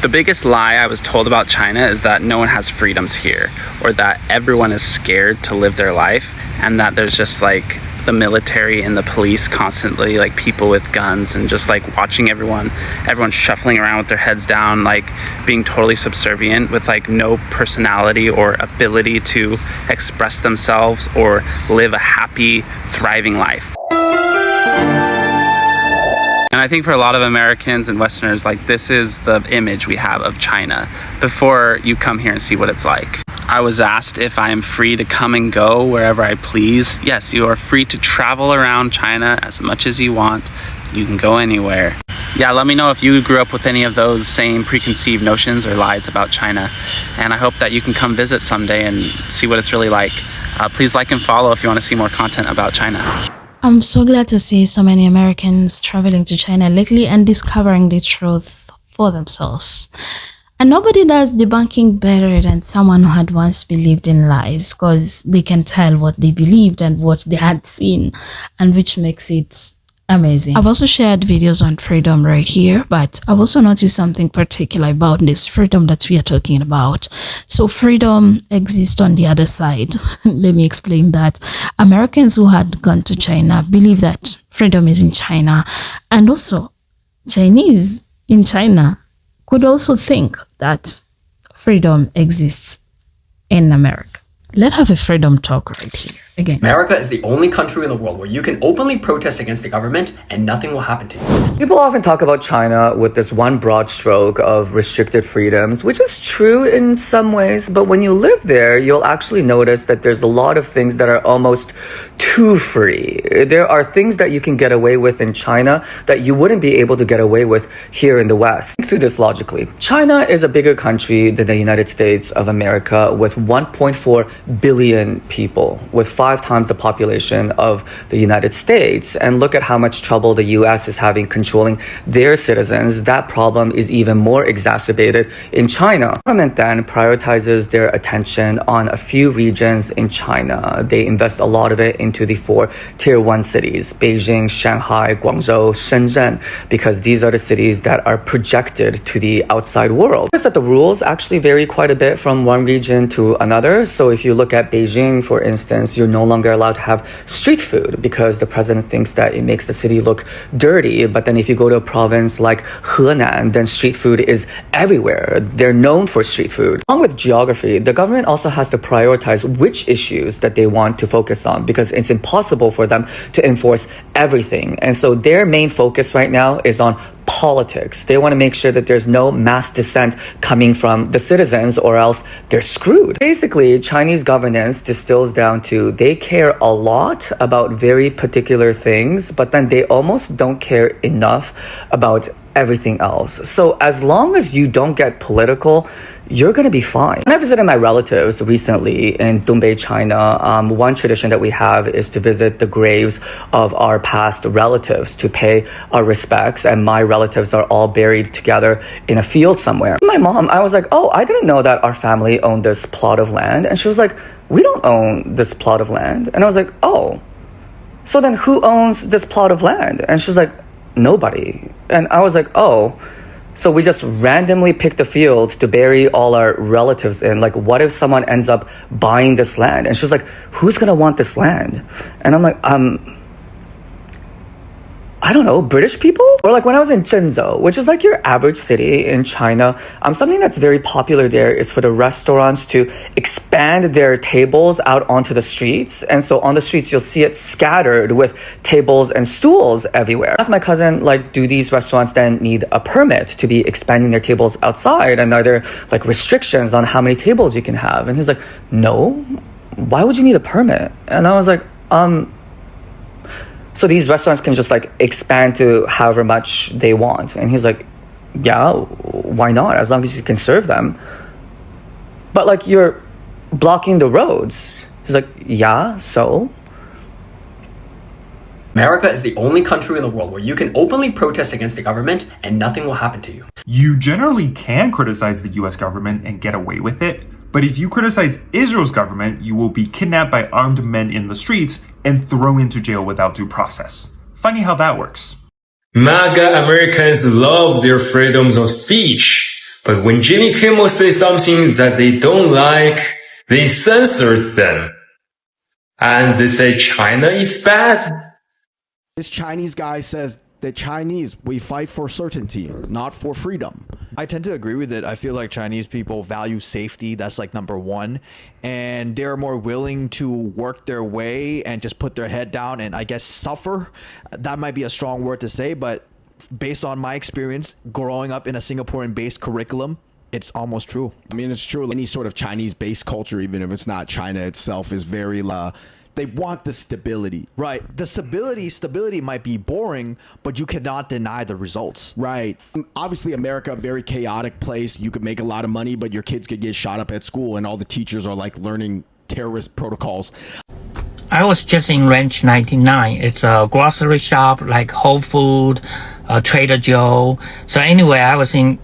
The biggest lie I was told about China is that no one has freedoms here, or that everyone is scared to live their life, and that there's just like the military and the police constantly, like people with guns, and just like watching everyone shuffling around with their heads down, like being totally subservient with like no personality or ability to express themselves or live a happy, thriving life. And I think for a lot of Americans and Westerners, like this is the image we have of China before you come here and see what it's like. I was asked if I am free to come and go wherever I please. Yes, you are free to travel around China as much as you want. You can go anywhere. Yeah, let me know if you grew up with any of those same preconceived notions or lies about China. And I hope that you can come visit someday and see what it's really like. Please like and follow if you want to see more content about China. I'm so glad to see so many Americans traveling to China lately and discovering the truth for themselves. And nobody does debunking better than someone who had once believed in lies, because they can tell what they believed and what they had seen, and which makes it amazing. I've also shared videos on freedom right here, but I've also noticed something particular about this freedom that we are talking about. So freedom exists on the other side. Let me explain that. Americans who had gone to China believe that freedom is in China, and also Chinese in China could also think that freedom exists in America. Let's have a freedom talk right here. Again. America is the only country in the world where you can openly protest against the government and nothing will happen to you. People often talk about China with this one broad stroke of restricted freedoms, which is true in some ways, but when you live there, you'll actually notice that there's a lot of things that are almost too free. There are things that you can get away with in China that you wouldn't be able to get away with here in the West. Think through this logically. China is a bigger country than the United States of America with 1.4 billion people, with 5 times the population of the United States. And look at how much trouble the US is having controlling their citizens. That problem is even more exacerbated in China. The government then prioritizes their attention on a few regions in China. They invest a lot of it into the 4 tier 1 cities, Beijing, Shanghai, Guangzhou, Shenzhen, because these are the cities that are projected to the outside world. Notice that the rules actually vary quite a bit from one region to another. So if you look at Beijing, for instance, you're no longer allowed to have street food because the president thinks that it makes the city look dirty. But then if you go to a province like Henan, then street food is everywhere. They're known for street food. Along with geography, the government also has to prioritize which issues that they want to focus on, because it's impossible for them to enforce everything. And so their main focus right now is on politics. They want to make sure that there's no mass dissent coming from the citizens, or else they're screwed. Basically, Chinese governance distills down to they care a lot about very particular things, but then they almost don't care enough about everything else. So as long as you don't get political, you're going to be fine. When I visited my relatives recently in Dongbei, China, one tradition that we have is to visit the graves of our past relatives to pay our respects. And my relatives are all buried together in a field somewhere. My mom, I was like, oh, I didn't know that our family owned this plot of land. And she was like, we don't own this plot of land. And I was like, oh, so then who owns this plot of land? And she's like, nobody. And I was like, oh, so we just randomly picked a field to bury all our relatives in. Like, what if someone ends up buying this land? And she was like, who's gonna want this land? And I'm like, I don't know, British people? Or like when I was in Zhengzhou, which is like your average city in China, something that's very popular there is for the restaurants to expand their tables out onto the streets. And so on the streets, you'll see it scattered with tables and stools everywhere. I asked my cousin, like, do these restaurants then need a permit to be expanding their tables outside? And are there like restrictions on how many tables you can have? And he's like, no, why would you need a permit? And I was like, so these restaurants can just like expand to however much they want. And he's like, yeah, why not? As long as you can serve them. But like, you're blocking the roads. He's like, yeah, so? America is the only country in the world where you can openly protest against the government and nothing will happen to you. You generally can criticize the US government and get away with it. But if you criticize Israel's government, you will be kidnapped by armed men in the streets and thrown into jail without due process. Funny how that works. MAGA Americans love their freedoms of speech, But when Jimmy Kimmel says something that they don't like, they censored them. And they say China is bad. This Chinese guy says that Chinese, we fight for certainty, not for freedom. I tend to agree with it. I feel like Chinese people value safety. That's like number one. And they're more willing to work their way and just put their head down and I guess suffer. That might be a strong word to say, but based on my experience growing up in a Singaporean-based curriculum, it's almost true. I mean, it's true. Any sort of Chinese-based culture, even if it's not China itself, is very they want the stability. Right. The stability might be boring, but you cannot deny the results. Right. Obviously, America, a very chaotic place. You could make a lot of money, but your kids could get shot up at school, and all the teachers are like learning terrorist protocols. I was just in Ranch 99. It's a grocery shop like Whole Food, Trader Joe. So anyway, I was in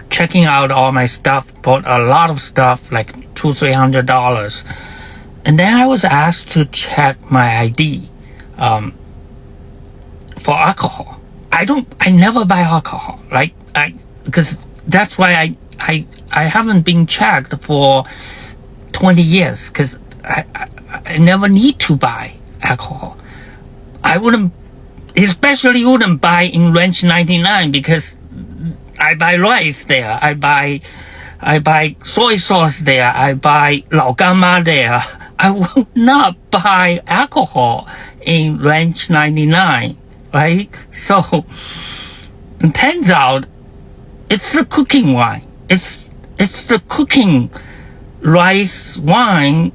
checking out all my stuff, bought a lot of stuff, like $200-300. And then I was asked to check my ID for alcohol. I never buy alcohol, because that's why I haven't been checked for 20 years, because I never need to buy alcohol. I especially wouldn't buy in Ranch 99 because I buy rice there. I buy soy sauce there. I buy lao gamma there. I will not buy alcohol in Ranch 99, right? So it turns out it's the cooking wine. It's the cooking rice wine.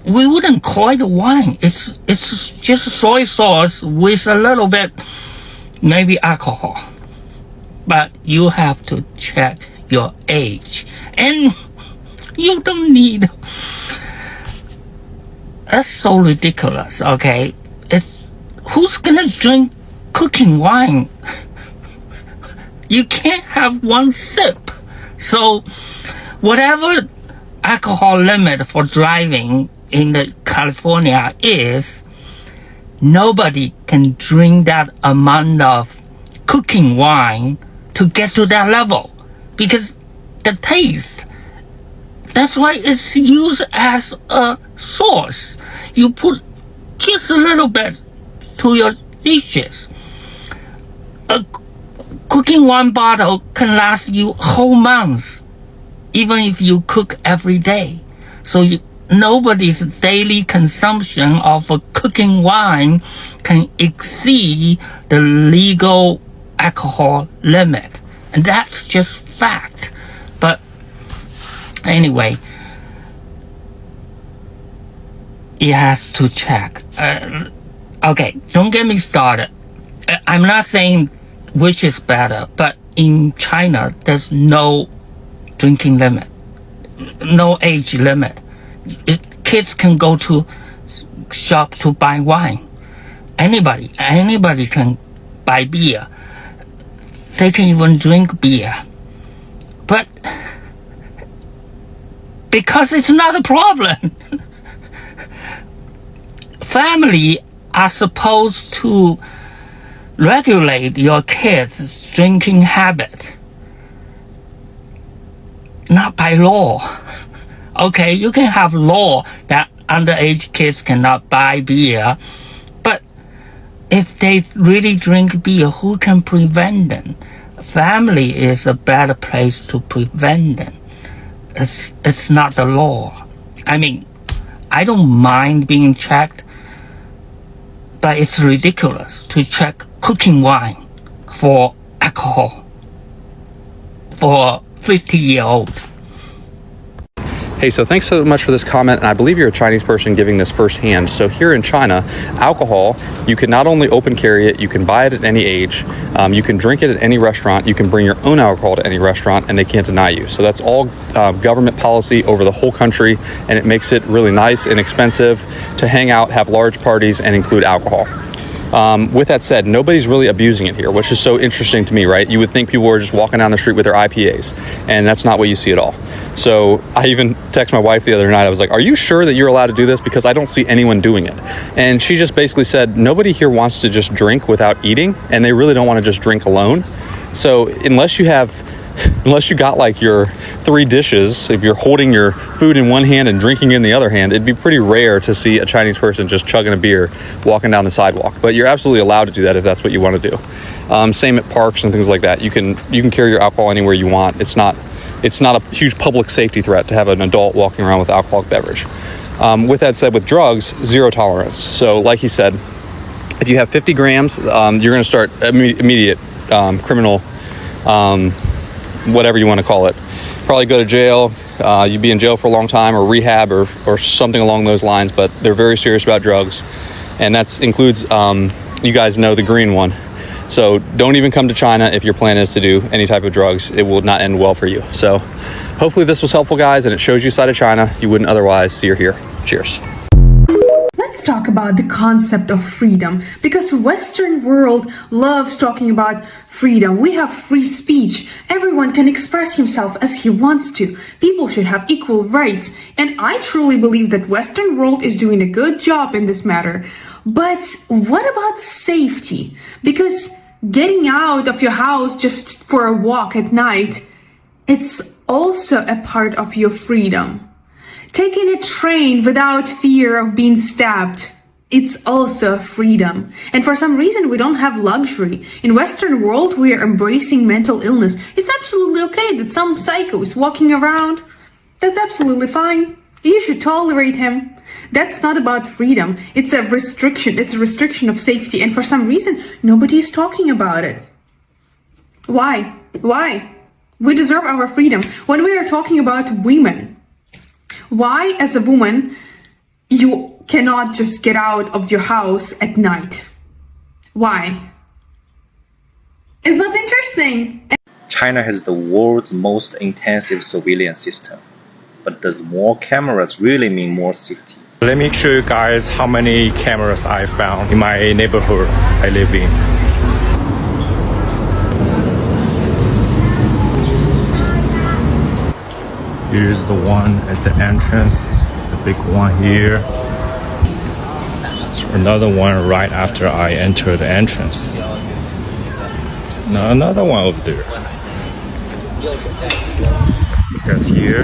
We wouldn't call it wine. It's just soy sauce with a little bit, maybe alcohol. But you have to check your age. And you don't need... That's so ridiculous, okay? Who's gonna drink cooking wine? You can't have one sip. So, whatever alcohol limit for driving in California is, nobody can drink that amount of cooking wine to get to that level. Because the taste, that's why it's used as a sauce. You put just a little bit to your dishes. A cooking wine bottle can last you whole months, even if you cook every day. So nobody's daily consumption of a cooking wine can exceed the legal alcohol limit. And that's just fact. But anyway, it has to check. Okay, don't get me started. I'm not saying which is better, but in China, there's no drinking limit, no age limit. Kids can go to shop to buy wine. Anybody can buy beer. They can even drink beer. But because it's not a problem. Family are supposed to regulate your kids' drinking habit, not by law. Okay, you can have law that underage kids cannot buy beer, but if they really drink beer, who can prevent them? Family is a better place to prevent them. It's not the law. I mean, I don't mind being checked, but it's ridiculous to check cooking wine for alcohol for a 50-year-old. Hey, so thanks so much for this comment, and I believe you're a Chinese person giving this firsthand. So here in China, alcohol, you can not only open carry it, you can buy it at any age, you can drink it at any restaurant, you can bring your own alcohol to any restaurant, and they can't deny you. So that's all government policy over the whole country, and it makes it really nice and inexpensive to hang out, have large parties, and include alcohol. With that said, nobody's really abusing it here, which is so interesting to me, right? You would think people were just walking down the street with their IPAs, and that's not what you see at all. So I even texted my wife the other night. I was like, are you sure that you're allowed to do this? Because I don't see anyone doing it. And she just basically said, nobody here wants to just drink without eating, and they really don't want to just drink alone. So unless you have unless you got like your 3 dishes, if you're holding your food in one hand and drinking in the other hand, it'd be pretty rare to see a Chinese person just chugging a beer walking down the sidewalk. But you're absolutely allowed to do that if that's what you want to do. Same at parks and things like that. You can carry your alcohol anywhere you want. It's not a huge public safety threat to have an adult walking around with alcoholic beverage. With that said, with drugs, zero tolerance. So like he said, if you have 50 grams, you're going to start immediate criminal, whatever you want to call it. Probably go to jail. You'd be in jail for a long time, or rehab, or something along those lines. But they're very serious about drugs, and that includes, you guys know, the green one. So don't even come to China if your plan is to do any type of drugs. It will not end well for you. So hopefully this was helpful, guys, and it shows you a side of China you wouldn't otherwise see or hear. Cheers. Let's talk about the concept of freedom, because Western world loves talking about freedom. We have free speech. Everyone can express himself as he wants to. People should have equal rights. And I truly believe that Western world is doing a good job in this matter. But what about safety? Because getting out of your house just for a walk at night, it's also a part of your freedom. Taking a train without fear of being stabbed, it's also freedom. And for some reason, we don't have luxury. In Western world, we are embracing mental illness. It's absolutely okay that some psycho is walking around. That's absolutely fine. You should tolerate him. That's not about freedom. It's a restriction. It's a restriction of safety. And for some reason, nobody is talking about it. Why? Why? We deserve our freedom. When we are talking about women, why, as a woman, you cannot just get out of your house at night? Why? It's not interesting. China has the world's most intensive surveillance system. But does more cameras really mean more safety? Let me show you guys how many cameras I found in my neighborhood I live in. Here's the one at the entrance, the big one here. Another one right after I enter the entrance. Now another one over there. That's here.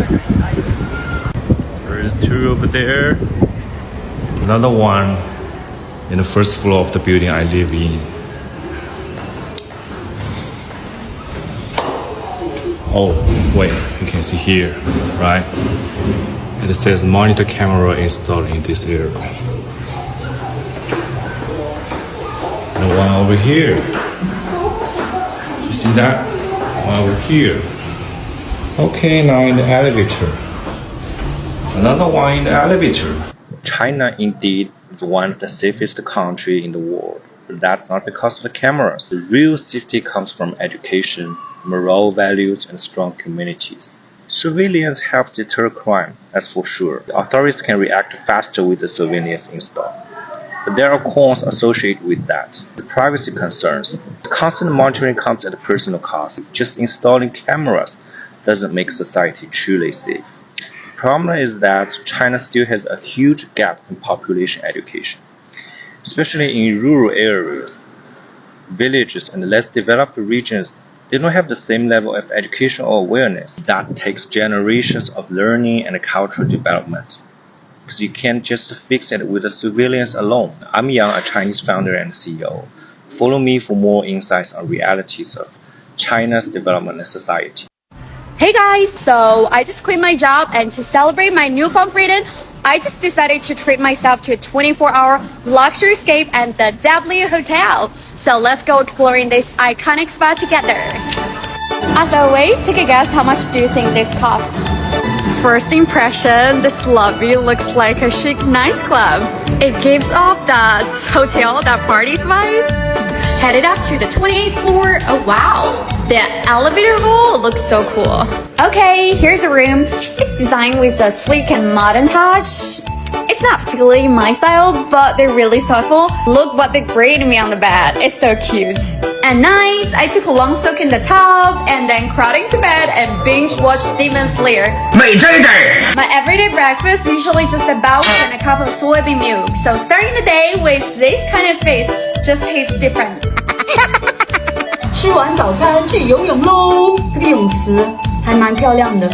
There's 2 over there. Another one in the first floor of the building I live in. Oh, wait, you can see here, right? And it says monitor camera installed in this area. And one over here. You see that? One over here. Okay, now in the elevator. Another one in the elevator. China indeed is one of the safest countries in the world. But that's not because of the cameras. The real safety comes from education, moral values, and strong communities. Surveillance helps deter crime, that's for sure. The authorities can react faster with the surveillance installed. But there are cons associated with that. The privacy concerns. The constant monitoring comes at a personal cost. Just installing cameras doesn't make society truly safe. The problem is that China still has a huge gap in population education, especially in rural areas. Villages and less developed regions, they don't have the same level of education or awareness. That takes generations of learning and cultural development. Because you can't just fix it with the surveillance alone. I'm Yang, a Chinese founder and CEO. Follow me for more insights on realities of China's development and society. Hey guys, so I just quit my job, and to celebrate my newfound freedom, I just decided to treat myself to a 24-hour luxury escape at the W Hotel. So let's go exploring this iconic spot together. As always, take a guess, how much do you think this costs? First impression, this lobby looks like a chic nightclub. It gives off that hotel, that party's vibe. Headed up to the 28th floor. Oh wow, the elevator hall looks so cool. Okay, here's the room. It's designed with a sleek and modern touch. It's not particularly my style, but they're really thoughtful. Look what they graded me on the bed. It's so cute. At night, I took a long soak in the tub and then crawled into bed and binge watched Demon Slayer. My everyday breakfast usually just a bowl and a cup of soybean milk. So starting the day with this kind of face just tastes different. 吃完早餐去游泳喽。这个泳池还蛮漂亮的。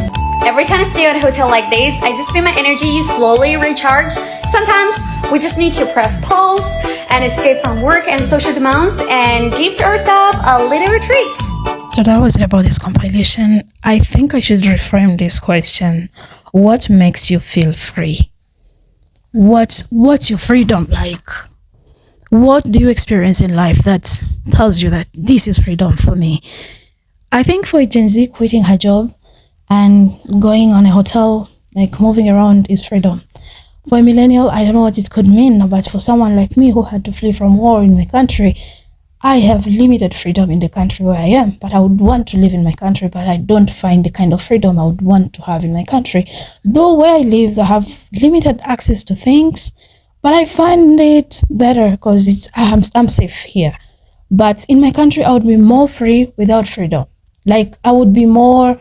Every time I stay at a hotel like this, I just feel my energy slowly recharge. Sometimes we just need to press pause and escape from work and social demands and give to ourselves a little retreat. So that was it about this compilation. I think I should reframe this question. What makes you feel free? What's your freedom like? What do you experience in life that tells you that this is freedom for me? I think for a Gen Z, quitting her job and going on a hotel, like moving around, is freedom. For a millennial, I don't know what it could mean, but for someone like me who had to flee from war in my country, I have limited freedom in the country where I am, but I would want to live in my country, but I don't find the kind of freedom I would want to have in my country. Though where I live, I have limited access to things, but I find it better because I'm safe here. But in my country, I would be more free without freedom. Like I would be more,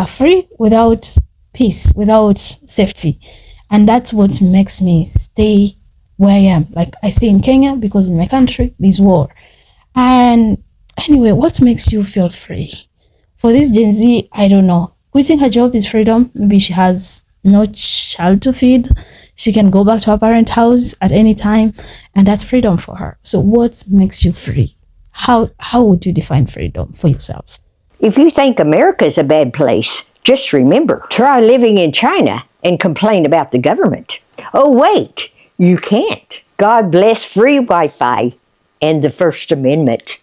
free without peace, without safety. And that's what makes me stay where I am. Like I stay in Kenya because in my country, there's war. And anyway, what makes you feel free? For this Gen Z, I don't know. Quitting her job is freedom. Maybe she has no child to feed. She can go back to her parent house at any time, and that's freedom for her. So what makes you free? How would you define freedom for yourself? If you think America's a bad place, just remember, try living in China and complain about the government. Oh, wait, you can't. God bless free Wi-Fi and the First Amendment.